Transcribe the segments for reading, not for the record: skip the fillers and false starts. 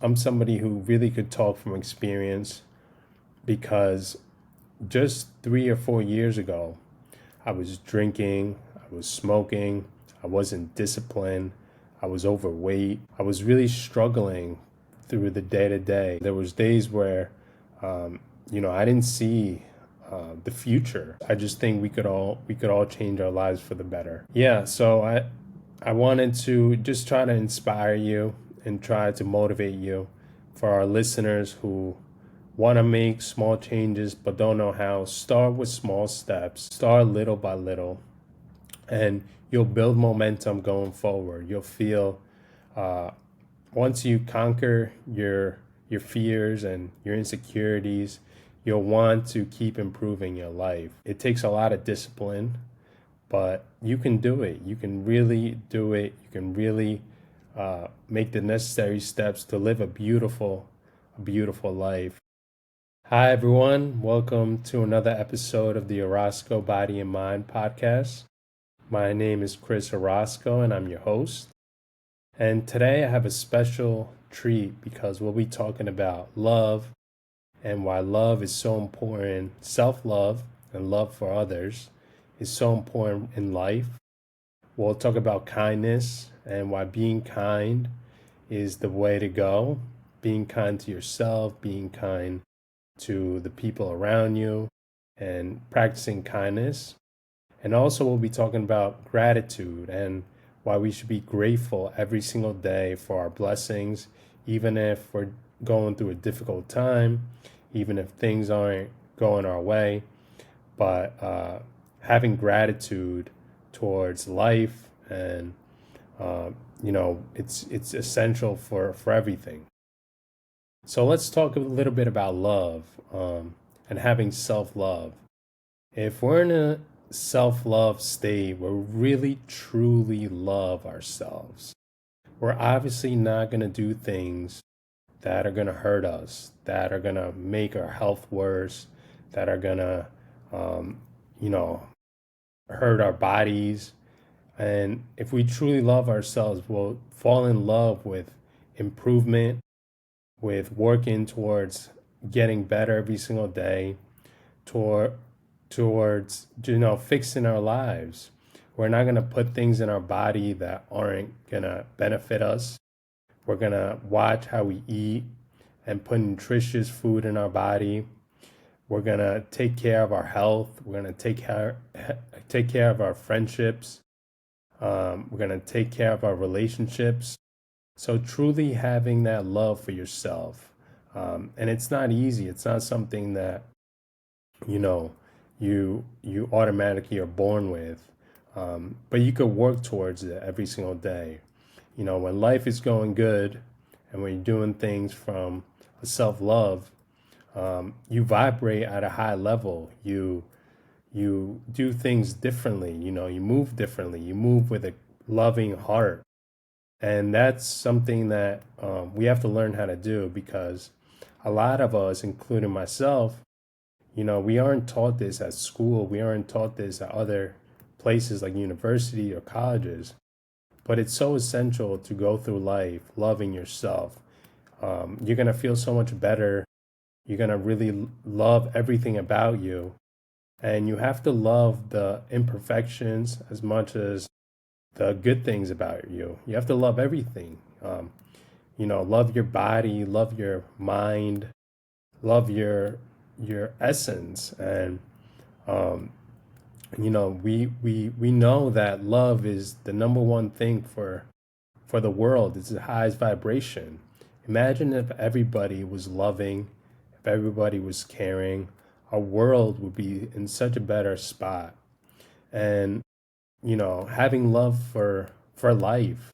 I'm somebody who really could talk from experience because just 3 or 4 years ago, I was drinking, I was smoking, I wasn't disciplined, I was overweight. I was really struggling through the day to day. There was days where, I didn't see the future. I just think we could all change our lives for the better. Yeah, so I wanted to just try to inspire you and try to motivate you for our listeners who want to make small changes but don't know how. Start with small steps, start little by little, and you'll build momentum going forward. You'll feel once you conquer your fears and your insecurities, you'll want to keep improving your life. It takes a lot of discipline, but you can do it. You can really do it. You can really make the necessary steps to live a beautiful life. Hi, everyone. Welcome to another episode of the Orozco Body and Mind podcast. My name is Chris Orozco, and I'm your host. And today I have a special treat because we'll be talking about love and why love is so important. Self-love and love for others is so important in life. We'll talk about kindness and why being kind is the way to go. Being kind to yourself, being kind to the people around you, and practicing kindness. And also, we'll be talking about gratitude and why we should be grateful every single day for our blessings, even if we're going through a difficult time, even if things aren't going our way. But having gratitude towards life and it's essential for everything. So let's talk a little bit about love and having self-love. If we're in a self-love state where we really truly love ourselves, we're obviously not going to do things that are going to hurt us, that are going to make our health worse, that are going to, you know, hurt our bodies. And if we truly love ourselves, we'll fall in love with improvement, with working towards getting better every single day, toward, towards fixing our lives. We're not going to put things in our body that aren't going to benefit us. We're going to watch how we eat and put nutritious food in our body. We're going to take care of our health. We're going to take care of our friendships. We're going to take care of our relationships. So truly having that love for yourself. And it's not easy. It's not something that, you automatically are born with. But you could work towards it every single day. When life is going good and when you're doing things from a self-love, you vibrate at a high level. You do things differently. You move differently. You move with a loving heart. And that's something that we have to learn how to do because a lot of us, including myself, we aren't taught this at school. We aren't taught this at other places like university or colleges. But it's so essential to go through life loving yourself. You're going to feel so much better. You're going to really love everything about you. And you have to love the imperfections as much as the good things about you. You have to love everything. Love your body, love your mind, love your essence. And we know that love is the number one thing for the world. It's the highest vibration. Imagine if everybody was loving, if everybody was caring, our world would be in such a better spot. And having love for life,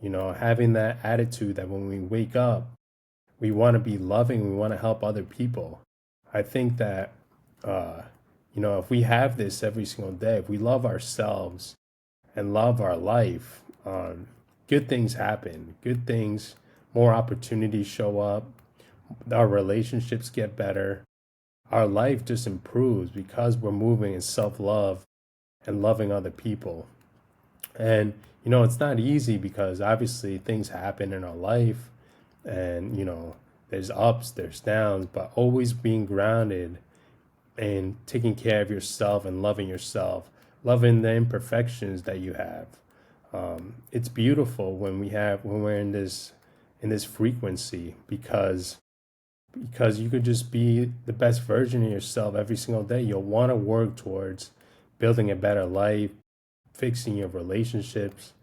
having that attitude that when we wake up, we want to be loving, we want to help other people. I think that, if we have this every single day, if we love ourselves and love our life, good things happen, good things, more opportunities show up, our relationships get better, our life just improves because we're moving in self-love and loving other people. And, it's not easy because obviously things happen in our life. and there's ups, there's downs, but always being grounded and taking care of yourself and loving yourself, loving the imperfections that you have. It's beautiful when we're in this frequency, because you could just be the best version of yourself every single day. You'll want to work towards building a better life, fixing your relationships,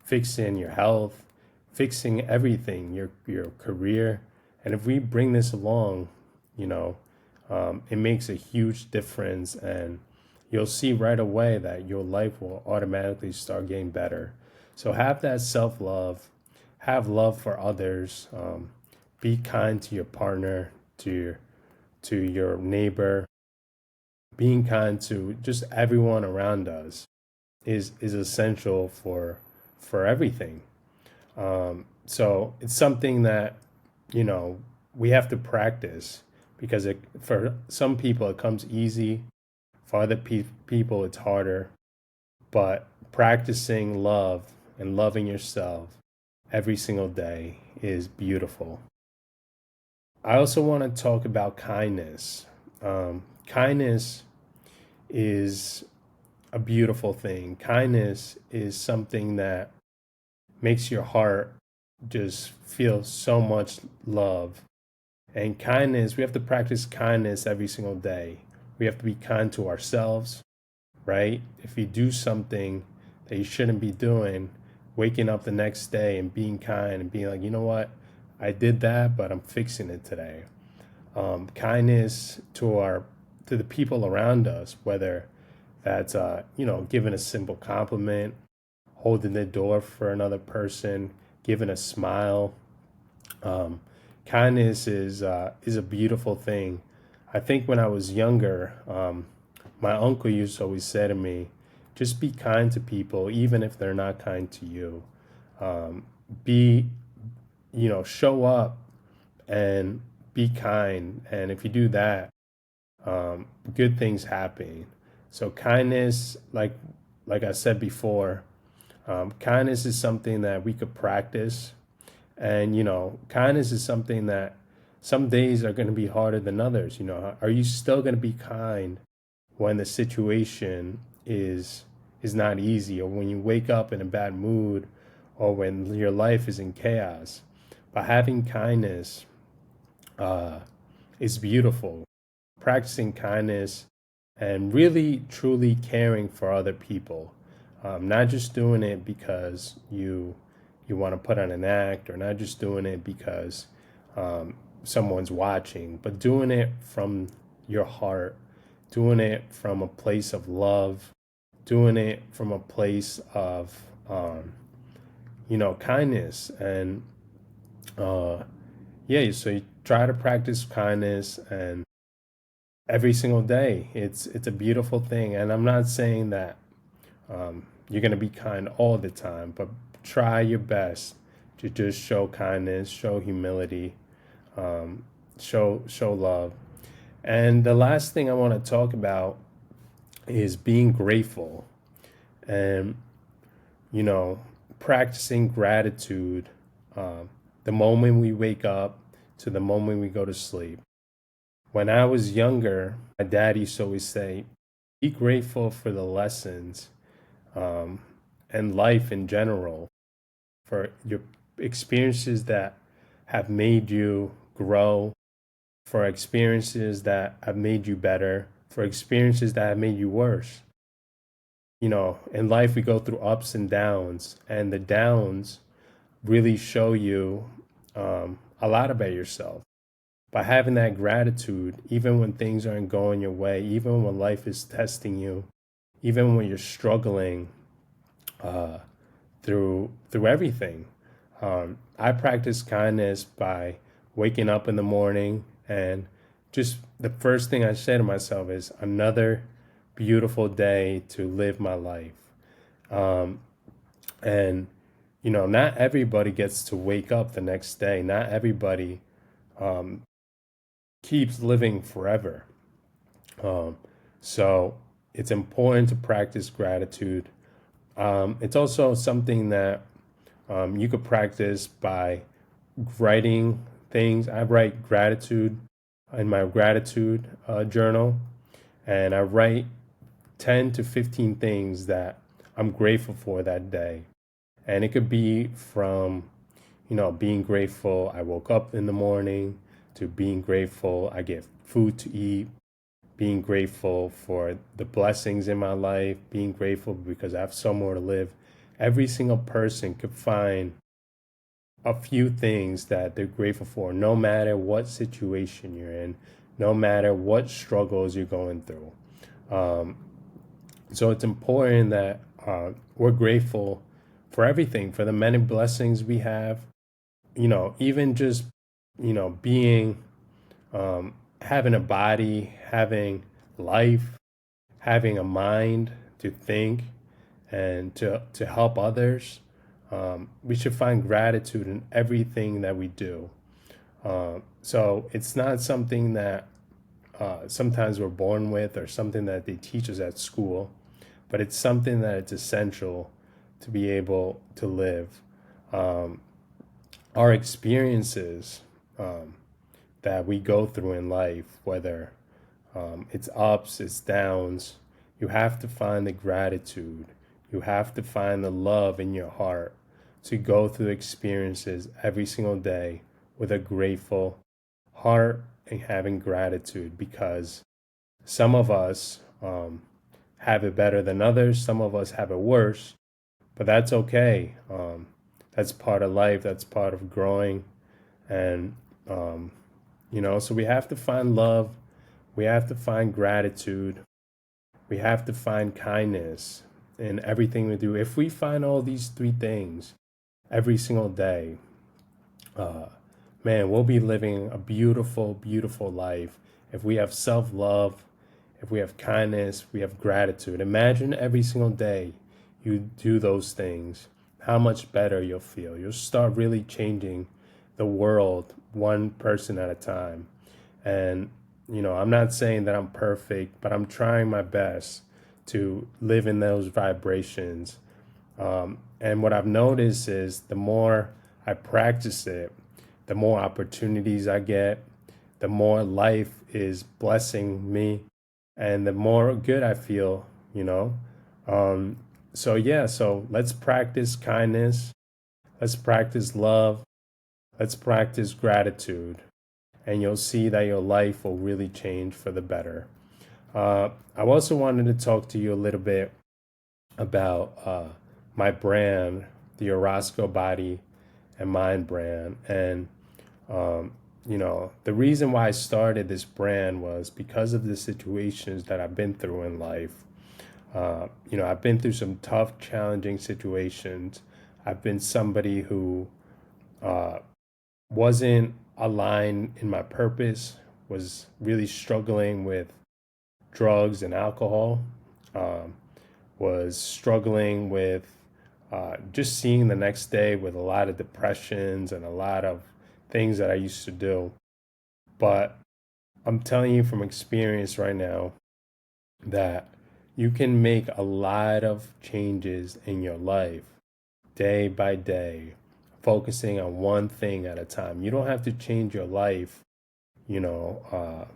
fixing your health, fixing everything, your career. And if we bring this along, you know, it makes a huge difference, and you'll see right away that your life will automatically start getting better. So have that self love, have love for others, be kind to your partner, to your neighbor, being kind to just everyone around us is essential for everything. So it's something that you know we have to practice, because for some people it comes easy, for other people it's harder. But practicing love and loving yourself every single day is beautiful. I also want to talk about kindness. Kindness is a beautiful thing. Kindness is something that makes your heart just feel so much love. And kindness, we have to practice kindness every single day. We have to be kind to ourselves, right? If you do something that you shouldn't be doing, waking up the next day and being kind and being like, you know what, I did that, but I'm fixing it today. Kindness to the people around us, whether that's giving a simple compliment, holding the door for another person, giving a smile. Um, Kindness is a beautiful thing. I think when I was younger, my uncle used to always say to me, just be kind to people, even if they're not kind to you. Be, show up and be kind. And if you do that, good things happen. So kindness, like I said before, kindness is something that we could practice. And, kindness is something that some days are going to be harder than others. Are you still going to be kind when the situation is not easy, or when you wake up in a bad mood, or when your life is in chaos? But having kindness is beautiful. Practicing kindness and really truly caring for other people, not just doing it because you want to put on an act, or not just doing it because someone's watching, but doing it from your heart, doing it from a place of love, doing it from a place of kindness. And yeah, so you try to practice kindness, and every single day, it's a beautiful thing. And I'm not saying that you're going to be kind all the time, but try your best to just show kindness, show humility, show love. And the last thing I want to talk about is being grateful, and you know practicing gratitude, the moment we wake up to the moment we go to sleep. When I was younger, my dad used to always say, be grateful for the lessons, um, and life in general, for your experiences that have made you grow, for experiences that have made you better, for experiences that have made you worse. In life, we go through ups and downs, and the downs really show you a lot about yourself. By having that gratitude, even when things aren't going your way, even when life is testing you, even when you're struggling through everything. I practice kindness by waking up in the morning, and just the first thing I say to myself is another beautiful day to live my life. And not everybody gets to wake up the next day. Not everybody keeps living forever. So it's important to practice gratitude. It's also something that you could practice by writing things. I write gratitude in my gratitude journal, and I write 10 to 15 things that I'm grateful for that day. And it could be from, being grateful I woke up in the morning, to being grateful I get food to eat, being grateful for the blessings in my life, being grateful because I have somewhere to live. Every single person could find a few things that they're grateful for, no matter what situation you're in, no matter what struggles you're going through. So it's important that we're grateful for everything, for the many blessings we have, even just, being, having a body, having life, having a mind to think and to help others. We should find gratitude in everything that we do. So it's not something that sometimes we're born with or something that they teach us at school, but it's something that it's essential to be able to live. Our experiences that we go through in life, whether it's ups, it's downs, you have to find the gratitude. You have to find the love in your heart to go through experiences every single day with a grateful heart and having gratitude, because some of us have it better than others, some of us have it worse, but that's okay. That's part of life, that's part of growing. And, so we have to find love, we have to find gratitude, we have to find kindness in everything we do. If we find all these three things every single day, man, we'll be living a beautiful, beautiful life. If we have self love, if we have kindness, we have gratitude. Imagine every single day you do those things, how much better you'll feel. You'll start really changing the world one person at a time. And, I'm not saying that I'm perfect, but I'm trying my best to live in those vibrations. And what I've noticed is the more I practice it, the more opportunities I get, the more life is blessing me, and the more good I feel. So let's practice kindness, let's practice love, let's practice gratitude, and you'll see that your life will really change for the better. I also wanted to talk to you a little bit about my brand, the Orozco Body and Mind brand. And, the reason why I started this brand was because of the situations that I've been through in life. I've been through some tough, challenging situations. I've been somebody who wasn't aligned in my purpose, was really struggling with drugs and alcohol, was struggling with just seeing the next day with a lot of depressions and a lot of things that I used to do. But I'm telling you from experience right now that you can make a lot of changes in your life day by day, focusing on one thing at a time. You don't have to change your life, you know, uh,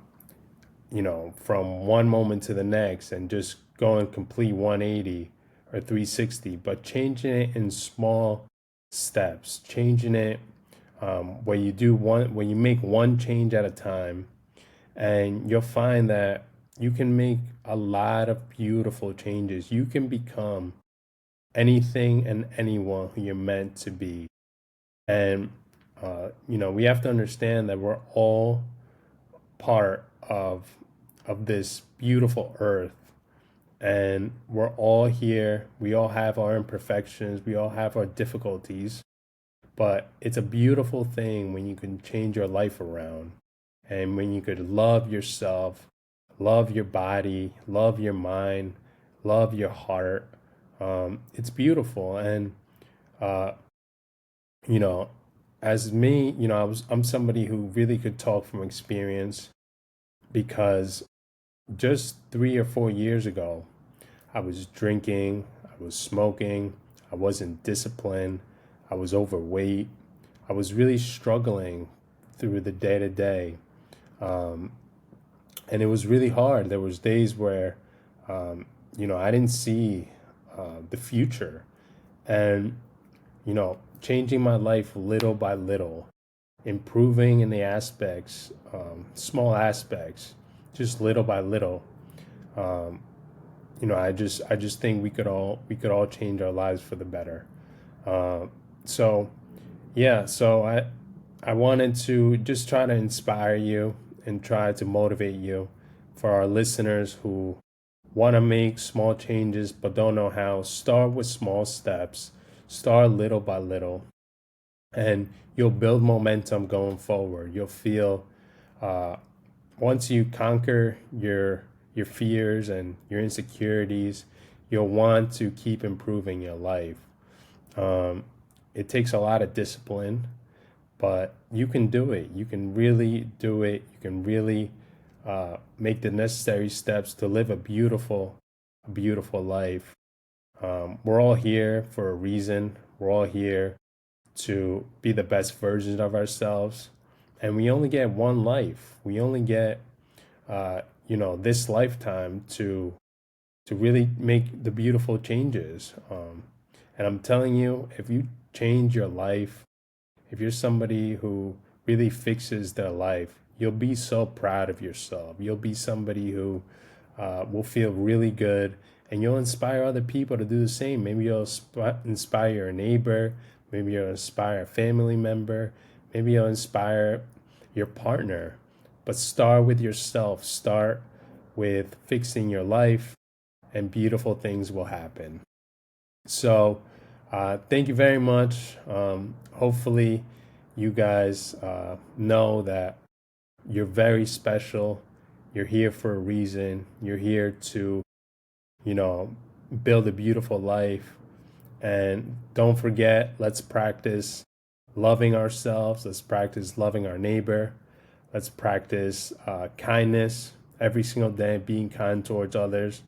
from one moment to the next and just go and complete 180 or 360, but changing it in small steps, changing it when you make one change at a time, and you'll find that you can make a lot of beautiful changes. You can become anything and anyone who you're meant to be. And, we have to understand that we're all part of this beautiful earth, and we're all here. We all have our imperfections, we all have our difficulties, but it's a beautiful thing when you can change your life around, and when you could love yourself, love your body, love your mind, love your heart. It's beautiful. And uh, you know as me, I'm somebody who really could talk from experience, because just 3 or 4 years ago, I was drinking, I was smoking, I wasn't disciplined, I was overweight, I was really struggling through the day to day. And it was really hard. There was days where, I didn't see the future, and changing my life little by little, improving in the aspects, small aspects, just little by little. I just think we could all change our lives for the better. So yeah, so I wanted to just try to inspire you and try to motivate you. For our listeners who want to make small changes but don't know how, start with small steps, start little by little, and you'll build momentum going forward. You'll feel, uh, once you conquer your fears and your insecurities, you'll want to keep improving your life. Um, it takes a lot of discipline, but you can do it. You can really do it. You can really make the necessary steps to live a beautiful life. We're all here for a reason. We're all here to be the best versions of ourselves, and we only get one life. We only get, this lifetime to really make the beautiful changes. And I'm telling you, if you change your life, if you're somebody who really fixes their life, you'll be so proud of yourself. You'll be somebody who will feel really good, and you'll inspire other people to do the same. Maybe you'll inspire your neighbor, maybe you'll inspire a family member, maybe you'll inspire your partner. But start with yourself, start with fixing your life, and beautiful things will happen. So, thank you very much. Hopefully, you guys know that you're very special. You're here for a reason. You're here to, you know, build a beautiful life. And don't forget, let's practice loving ourselves. Let's practice loving our neighbor. Let's practice kindness every single day, being kind towards others.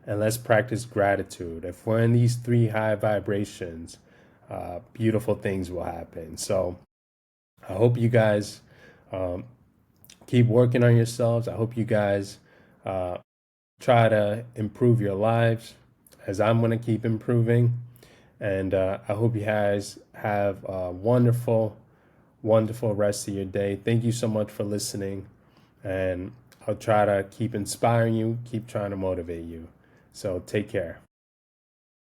And let's practice gratitude. If we're in these three high vibrations, beautiful things will happen. So I hope you guys um, keep working on yourselves. I hope you guys uh, try to improve your lives as I'm going to keep improving. And I hope you guys have a wonderful, wonderful rest of your day. Thank you so much for listening. And I'll try to keep inspiring you, keep trying to motivate you. So take care.